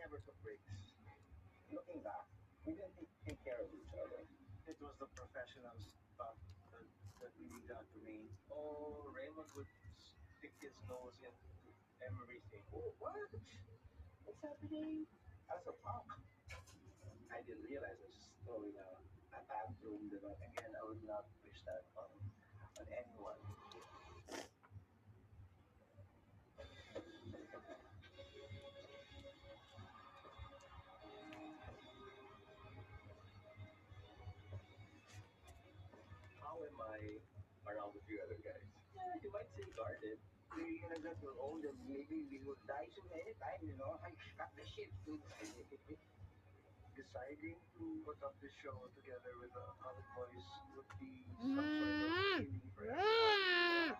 never took breaks. Looking back, we didn't take care of each other. It was the professional stuff that really got to me. Oh, Raymond would stick his nose into everything. Oh, what? What's happening? As a punk, I didn't realize I was just throwing a tantrum. But again, I would not wish that on anyone. How am I around with you other guys? Yeah, you might say guarded. We're gonna get old and maybe we will die soon anytime, you know. I got the shit, dude. Deciding to put up this show together with the other boys would be some sort of healing for everyone.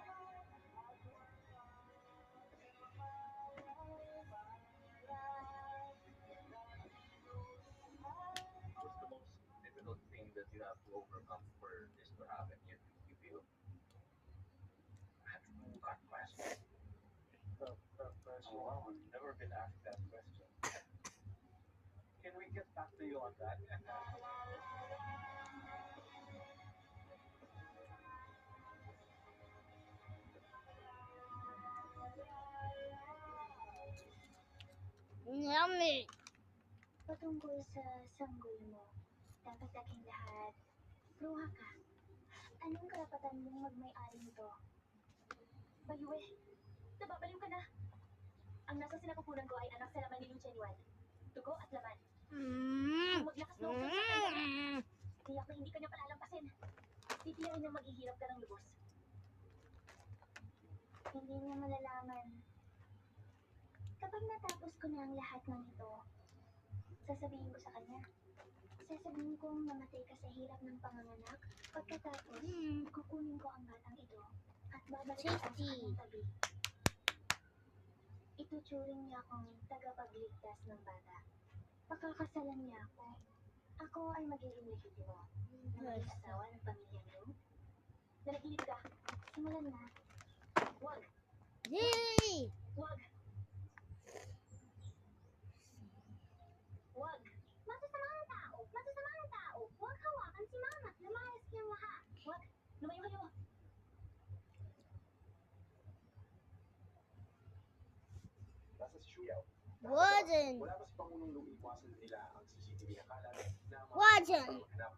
What's the most difficult thing that you have to overcome for this to happen? You feel? That's a good question. Tough question. Oh, wow, I've never been asked that question. Can we get back to you on that? Yummy. Patungkol sa sanggol mo, dapat aking lahat, bruha ka. Anong karapatan mong magmay-ari nito? Bayuwe, nababaliw ka na. Ang nasa sinapupunan ko ay anak sa laman ni Lucian, dugo at laman. Kung maglakas loob ka sa kanya, tiyak na hindi ka niya palalampasin. Titiyain niyang maghihirap ka ng lubos. Hindi niya malalaman. Kapag natapos ko na ang lahat ng ito, sasabihin ko sa kanya. Sasabihin kong namatay ka sa hirap ng panganganak. Pagkatapos, kukunin ko ang batang ito at babalik ko sa kanyang tabi. Ituturing niya akong tagapagligtas ng bata. Pakakasalan niya ako. Ako ay magiging legitimo. Magiging asawa ng pamilya niyo. Nanaginip ka. Simulan na. Huwag. Yay! Huwag. Huwag. Masasamang tao. Masasamang tao. Huwag hawakan si mama. Lumayas kayong lahat. Huwag. Lumayo kayo. Nasa si Shuyaw. Wasn't. Wala pa si Pangulong nung iwasan nila ang CCTV. Akala na Wasn't. maghanap